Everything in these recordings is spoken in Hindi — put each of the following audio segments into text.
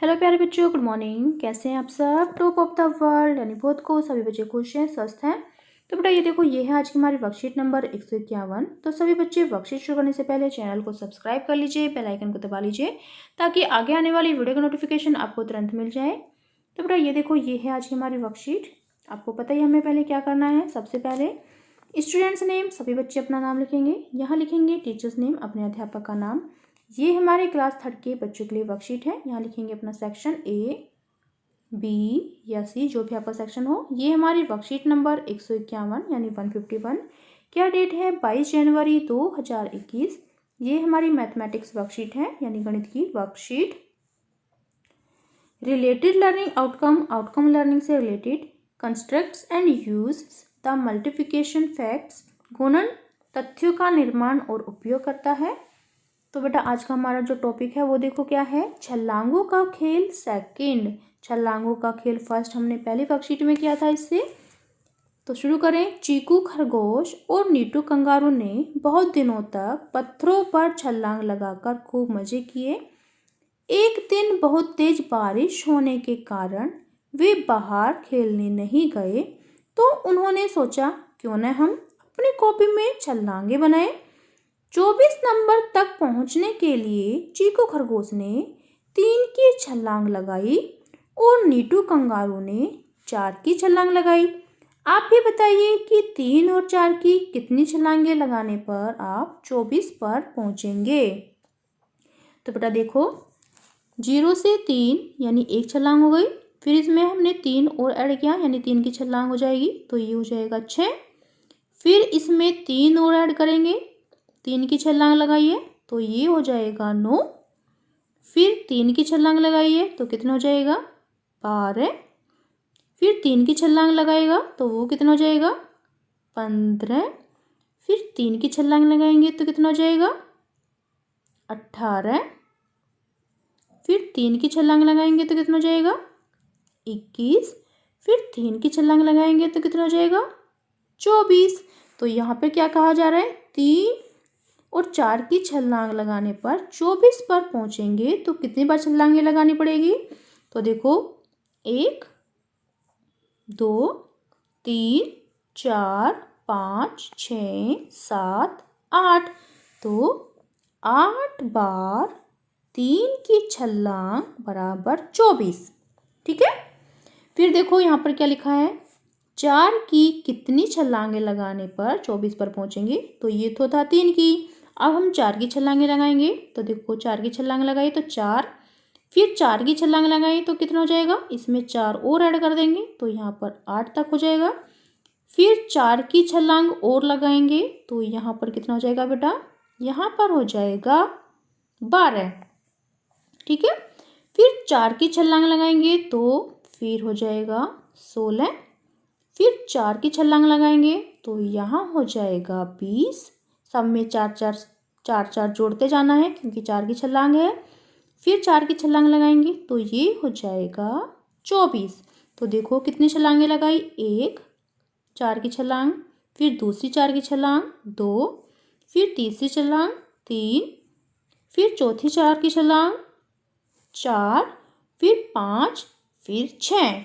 हेलो प्यारे बच्चों, गुड मॉर्निंग। कैसे हैं आप सब? टॉप ऑफ द वर्ल्ड यानी बहुत को सभी बच्चे खुश हैं, स्वस्थ हैं। तो बेटा ये देखो, ये है आज की हमारी वर्कशीट नंबर 151। तो सभी बच्चे वर्कशीट शुरू करने से पहले चैनल को सब्सक्राइब कर लीजिए, बेल आइकन को दबा लीजिए ताकि आगे आने वाली वीडियो का नोटिफिकेशन आपको तुरंत मिल जाए। तो बेटा ये देखो, ये है आज की हमारी वर्कशीट। आपको पता ही हमें पहले क्या करना है। सबसे पहले स्टूडेंट्स नेम, सभी बच्चे अपना नाम लिखेंगे। यहाँ लिखेंगे टीचर्स नेम, अपने अध्यापक का नाम। ये हमारे क्लास 3rd के बच्चों के लिए वर्कशीट है। यहाँ लिखेंगे अपना सेक्शन ए, बी या सी, जो भी आपका सेक्शन हो। ये हमारी वर्कशीट नंबर 151 यानी 151। क्या डेट है? 22 जनवरी 2021। ये हमारी मैथमेटिक्स वर्कशीट है यानी गणित की worksheet. Related learning outcome, outcome learning से related. Constructs and use the multiplication facts, गुणन तथ्यों का निर्माण और उपयोग करता है। तो बेटा आज का हमारा जो टॉपिक है वो देखो क्या है। छलांगों का खेल सेकंड। छलांगों का खेल फर्स्ट हमने पहली वर्कशीट में किया था इससे। तो शुरू करें। चीकू खरगोश और नीटू कंगारू ने बहुत दिनों तक पत्थरों पर छलांग लगाकर खूब मजे किए। एक दिन बहुत तेज बारिश होने के कारण वे बाहर खेलने नहीं गए, तो उन्होंने सोचा क्यों न हम अपनी कॉपी में छलांगे बनाएं। 24 नंबर तक पहुंचने के लिए चीकू खरगोश ने 3 की छलांग लगाई और नीटू कंगारू ने 4 की छलांग लगाई। आप भी बताइए कि 3 और 4 की कितनी छलांगे लगाने पर आप 24 पर पहुंचेंगे। तो बेटा देखो, 0 से 3 यानी 1 छलांग हो गई। फिर इसमें हमने 3 और ऐड किया यानी 3 की छलांग हो जाएगी, तो ये हो जाएगा 6। फिर इसमें 3 और ऐड करेंगे, 3 की छलांग लगाइए तो ये हो जाएगा 9। फिर 3 की छलांग लगाइए तो कितना हो जाएगा? 12। फिर 3 की छलांग लगाएगा तो वो कितना हो जाएगा? 15। फिर 3 की छलांग लगाएंगे तो कितना हो जाएगा? 18। फिर 3 की छलांग लगाएंगे तो कितना हो जाएगा? 21। फिर 3 की छलांग लगाएंगे तो कितना हो जाएगा? 24। तो यहाँ पे क्या कहा जा रहा है? 3 और 4 की छलांग लगाने पर 24 पर पहुंचेंगे तो कितनी बार छलांगे लगानी पड़ेगी? तो देखो, 1, 2, 3, 4, 5, 6, 7, 8। तो 8 बार 3 की छलांग बराबर 24। ठीक है। फिर देखो यहाँ पर क्या लिखा है। 4 की कितनी छलांगे लगाने पर 24 पर पहुंचेंगे? तो ये तो था 3 की। अब हम 4 की छलांगे लगाएंगे। तो देखो, 4 की छलांग लगाई तो 4। फिर 4 की छलांग लगाई तो कितना हो जाएगा? इसमें 4 और ऐड कर देंगे तो यहाँ पर 8 तक हो जाएगा। फिर 4 की छलांग और लगाएंगे तो यहाँ पर कितना हो जाएगा बेटा? यहाँ पर हो जाएगा 12। ठीक है। फिर 4 की छलांग लगाएंगे तो फिर हो जाएगा 16। फिर 4 की छलांग लगाएंगे तो यहाँ हो जाएगा 20। सब में 4 जोड़ते जाना है क्योंकि 4 की छलांग है। फिर 4 की छलांग लगाएंगे तो ये हो जाएगा 24। तो देखो कितनी छलांगे लगाई। 1, 4 की छलांग, फिर दूसरी 4 की छलांग 2, फिर तीसरी छलांग 3, फिर चौथी 4 की छलांग 4, फिर 5, फिर 6।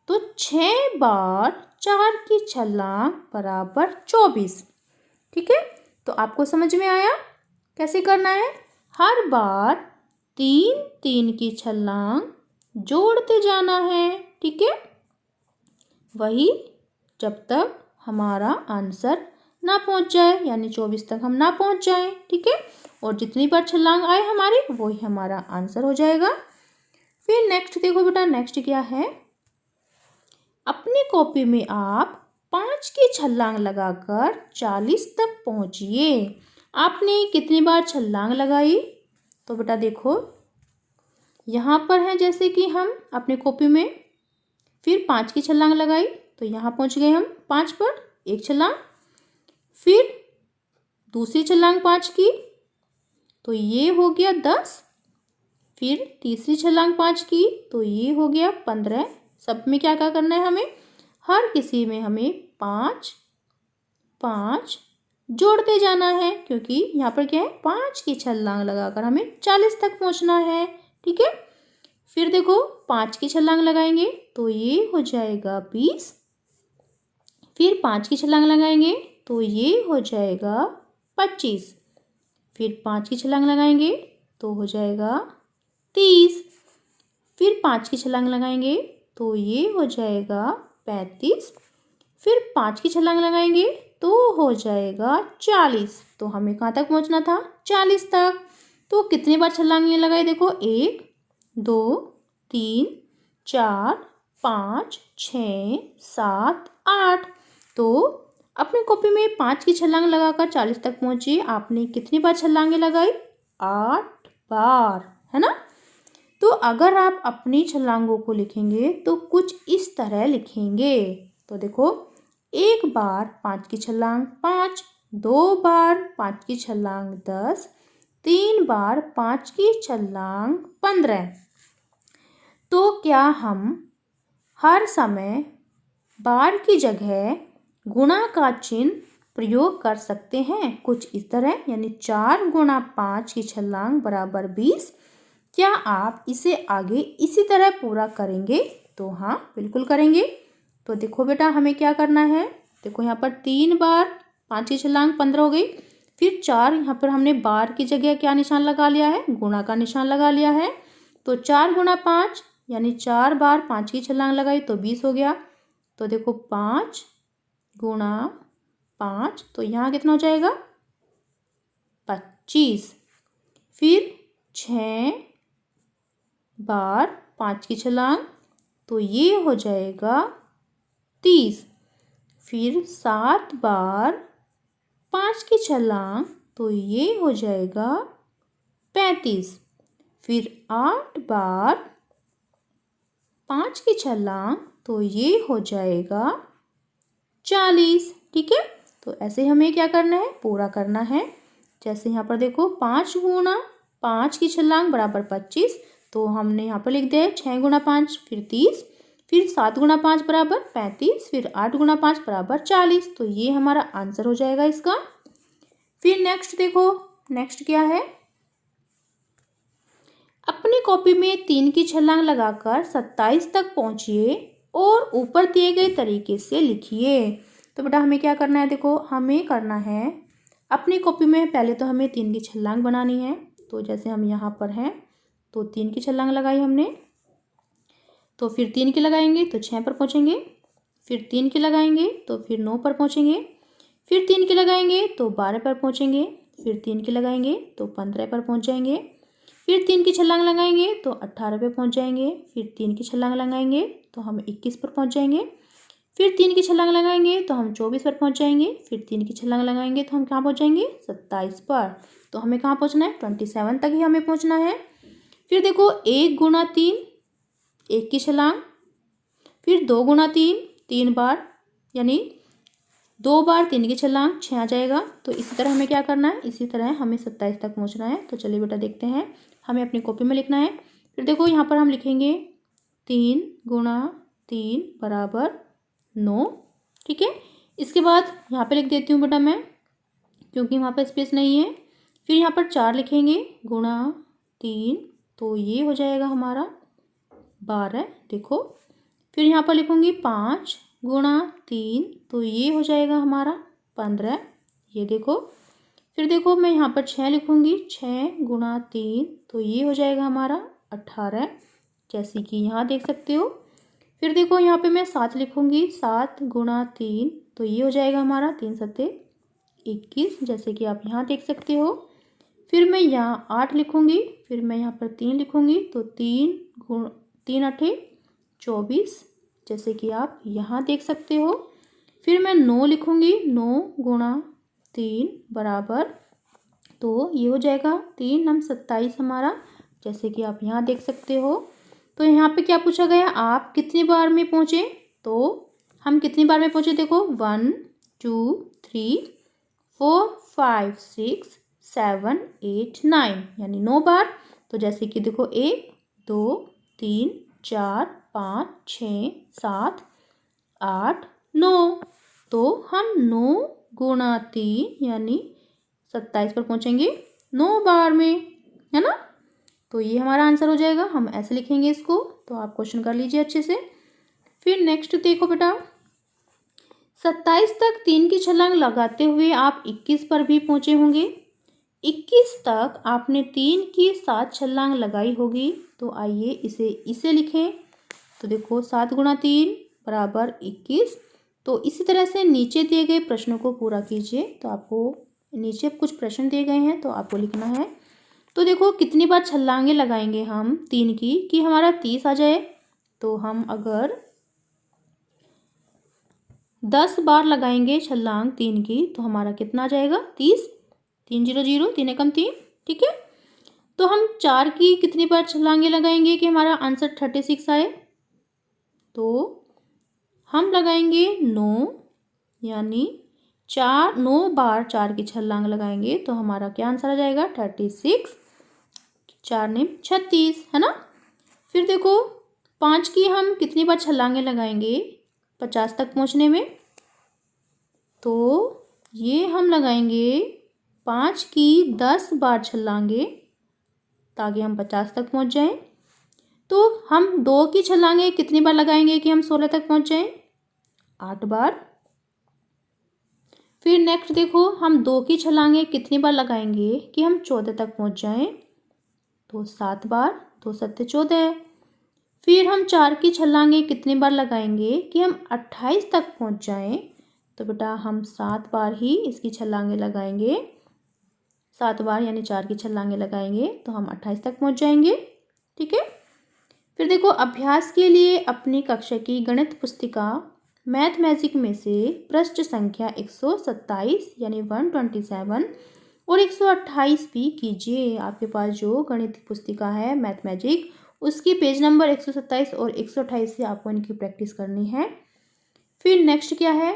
तो 6 बार 4 की छलांग बराबर 24। ठीक है। तो आपको समझ में आया कैसे करना है। हर बार 3 की छलांग जोड़ते जाना है। ठीक है। वही जब तक हमारा आंसर ना पहुंच जाए यानी 24 तक हम ना पहुंच जाए। ठीक है। और जितनी बार छलांग आए हमारी वही हमारा आंसर हो जाएगा। फिर नेक्स्ट देखो बेटा, नेक्स्ट क्या है। अपनी कॉपी में आप 5 की छलांग लगाकर 40 तक पहुंचिए। आपने कितनी बार छलांग लगाई? तो बेटा देखो, यहाँ पर है जैसे कि हम अपनी कॉपी में फिर 5 की छलांग लगाई तो यहाँ पहुँच गए हम 5 पर, 1 छलांग। फिर दूसरी छलांग 5 की तो ये हो गया 10। फिर तीसरी छलांग 5 की तो ये हो गया 15। सब में क्या क्या करना है हमें? हर किसी में हमें 5 5 जोड़ते जाना है क्योंकि यहाँ पर क्या है? 5 की छलांग लगाकर हमें 40 तक पहुँचना है। ठीक है। फिर देखो 5 की छलांग लगाएंगे तो ये हो जाएगा 20। फिर 5 की छलांग लगाएंगे तो ये हो जाएगा 25। फिर 5 की छलांग लगाएंगे तो हो जाएगा 30। फिर 5 की छलांग लगाएंगे तो ये हो जाएगा 35। फिर 5 की छलांग लगाएंगे तो हो जाएगा 40। तो हमें कहाँ तक पहुँचना था? 40 तक। तो कितनी बार छलांगें लगाई देखो, 1 2 3 4 5 6 7 8। तो अपनी कॉपी में 5 की छलांग लगाकर 40 तक पहुँची। आपने कितनी बार छलांगें लगाई? 8 बार, है ना। तो अगर आप अपनी छलांगों को लिखेंगे तो कुछ इस तरह लिखेंगे। तो देखो, 1 बार 5 की छलांग 5, 2 बार 5 की छलांग 10, 3 बार 5 की छलांग 15। तो क्या हम हर समय बार की जगह गुणा का चिन्ह प्रयोग कर सकते हैं? कुछ इस तरह, यानी 4 गुणा 5 की छलांग बराबर 20। क्या आप इसे आगे इसी तरह पूरा करेंगे? तो हाँ, बिल्कुल करेंगे। तो देखो बेटा, हमें क्या करना है। देखो यहाँ पर 3 बार 5 की छलांग 15 हो गई। फिर 4, यहाँ पर हमने बार की जगह क्या निशान लगा लिया है? गुणा का निशान लगा लिया है। तो 4 गुणा 5 यानी 4 बार 5 की छलांग लगाई तो 20 हो गया। तो देखो 5 गुणा 5, तो यहाँ कितना हो जाएगा? 25। फिर 6 बार 5 की छलांग तो ये हो जाएगा 30। फिर 7 बार 5 की छलांग तो ये हो जाएगा 35। फिर 8 बार 5 की छलांग तो ये हो जाएगा 40। ठीक है, तो ऐसे हमें क्या करना है? पूरा करना है। जैसे यहाँ पर देखो, 5 गुणा 5 की छलांग बराबर 25। तो हमने यहाँ पर लिख दिया है 6 गुणा 5 फिर 30। फिर 7 गुणा 5 बराबर 35। फिर 8 गुणा 5 बराबर 40। तो ये हमारा आंसर हो जाएगा इसका। फिर नेक्स्ट देखो, नेक्स्ट क्या है? अपनी कॉपी में 3 की छलांग लगाकर 27 तक पहुंचिए और ऊपर दिए गए तरीके से लिखिए। तो बेटा हमें क्या करना है? देखो, हमें करना है अपनी कॉपी में पहले तो हमें 3 की छलांग बनानी है। तो जैसे हम यहाँ पर हैं तो 3 की छलांग लगाई हमने, तो फिर 3 की लगाएंगे तो 6 पर पहुँचेंगे। फिर 3 की लगाएंगे तो फिर 9 पर पहुँचेंगे। फिर 3 की लगाएंगे तो 12 पर पहुँचेंगे। फिर 3 की लगाएंगे तो 15 पर पहुँच जाएंगे। फिर 3 की छलांग लगाएंगे तो 18 पे पहुँच जाएंगे। फिर 3 की छलांग लगाएंगे तो हम 21 पर पहुँच जाएंगे। फिर 3 की छलांग लगाएंगे तो हम 24 पर पहुँच जाएंगे। फिर 3 की छलांग लगाएंगे तो हम कहाँ पहुँच जाएंगे? 27 पर। तो हमें कहाँ पहुँचना है? 27 तक ही हमें पहुँचना है। फिर देखो, 1 गुणा 3 1 की छलांग। फिर 2 गुणा 3 3 बार, यानी 2 बार 3 की छलांग 6 आ जाएगा। तो इसी तरह हमें क्या करना है? इसी तरह हमें 27 तक पहुँचना है। तो चलिए बेटा देखते हैं, हमें अपनी कॉपी में लिखना है। फिर देखो यहाँ पर हम लिखेंगे 3 गुणा 3 बराबर 9। ठीक है, इसके बाद यहाँ पे लिख देती हूँ बेटा मैं, क्योंकि वहाँ पर स्पेस नहीं है। फिर यहाँ पर 4 लिखेंगे गुणा 3, तो ये हो जाएगा हमारा 12। देखो, फिर यहाँ पर लिखूँगी 5 गुणा 3, तो ये हो जाएगा हमारा 15। ये देखो, फिर देखो मैं यहाँ पर 6 लिखूँगी, 6 गुणा 3, तो ये हो जाएगा हमारा 18, जैसे कि यहाँ देख सकते हो। फिर देखो यहाँ पे मैं 7 लिखूँगी, 7 गुणा 3, तो ये हो जाएगा हमारा 3 सत्ते 21, जैसे कि आप यहाँ देख सकते हो। फिर मैं यहाँ 8 लिखूँगी, फिर मैं यहाँ पर 3 लिखूँगी, तो 3 अठे 24, जैसे कि आप यहाँ देख सकते हो। फिर मैं 9 लिखूँगी, 9 गुणा 3 बराबर, तो ये हो जाएगा 3 9 27 हमारा, जैसे कि आप यहाँ देख सकते हो। तो यहाँ पे क्या पूछा गया? आप कितनी बार में पहुँचे? तो हम कितनी बार में पहुँचे? देखो 1 2 3 4 5 6 7 8 9, यानी 9 बार। तो जैसे कि देखो 1 2 3 4 5 6 7 8 9, तो हम 9 गुणा 3 यानी 27 पर पहुँचेंगे 9 बार में, है ना। तो ये हमारा आंसर हो जाएगा, हम ऐसे लिखेंगे इसको। तो आप क्वेश्चन कर लीजिए अच्छे से। फिर नेक्स्ट देखो बेटा, 27 तक 3 की छलांग लगाते हुए आप 21 पर भी पहुँचे होंगे। 21 तक आपने 3 की 7 छलांग लगाई होगी। तो आइए इसे लिखें। तो देखो 7 गुणा 3 बराबर 21। तो इसी तरह से नीचे दिए गए प्रश्नों को पूरा कीजिए। तो आपको नीचे कुछ प्रश्न दिए गए हैं, तो आपको लिखना है। तो देखो कितनी बार छलांगे लगाएंगे हम 3 की कि हमारा 30 आ जाए। तो हम अगर 10 बार लगाएंगे छलांग 3 की तो हमारा कितना आ जाएगा 30। 3 0 0, 3 एकम 3, ठीक है। तो हम 4 की कितनी बार छलांगे लगाएंगे कि हमारा आंसर 36 आए। तो हम लगाएंगे 9, यानी 9 बार 4 की छलांग लगाएंगे तो हमारा क्या आंसर आ जाएगा 36। 4 ने 36, है ना। फिर देखो 5 की हम कितनी बार छलांगे लगाएंगे 50 तक पहुंचने में। तो ये हम लगाएंगे 5 की 10 बार छलांगे ताकि हम 50 तक पहुंच जाएं। तो हम 2 की छलांगे कितनी बार लगाएंगे कि हम 16 तक पहुंच जाएं, 8 बार। फिर नेक्स्ट देखो हम 2 की छलांगे कितनी बार लगाएंगे कि हम 14 तक पहुंच जाएं। तो 7 बार, 2 7 14। फिर हम 4 की छलांगे कितनी बार लगाएंगे कि हम 28 तक पहुंच जाएं। तो बेटा हम 7 बार ही इसकी छलांगे लगाएंगे। 7 बार यानी 4 की छलांगे लगाएंगे तो हम 28 तक पहुंच जाएंगे, ठीक है। फिर देखो अभ्यास के लिए अपनी कक्षा की गणित पुस्तिका मैथ मैजिक में से पृष्ठ संख्या 127 यानी 127 और 128 भी कीजिए। आपके पास जो गणित पुस्तिका है मैथ मैजिक, उसकी पेज नंबर 127 और 128 से आपको इनकी प्रैक्टिस करनी है। फिर नेक्स्ट क्या है,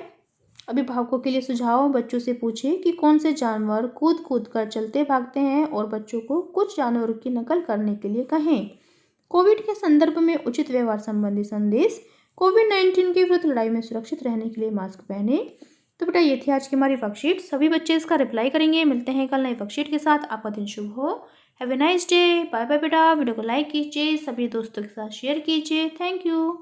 अभिभावकों के लिए सुझाव। बच्चों से पूछें कि कौन से जानवर कूद कूद कर चलते भागते हैं और बच्चों को कुछ जानवरों की नकल करने के लिए कहें। कोविड के संदर्भ में उचित व्यवहार संबंधी संदेश। कोविड-19 के विरुद्ध लड़ाई में सुरक्षित रहने के लिए मास्क पहने। तो बेटा ये थी आज की हमारी वर्कशीट। सभी बच्चे इसका रिप्लाई करेंगे। मिलते हैं कल नई वर्कशीट के साथ। आपका दिन शुभ हो। Have a nice day. Bye bye बेटा। वीडियो को लाइक कीजिए, सभी दोस्तों के साथ शेयर कीजिए। Thank you.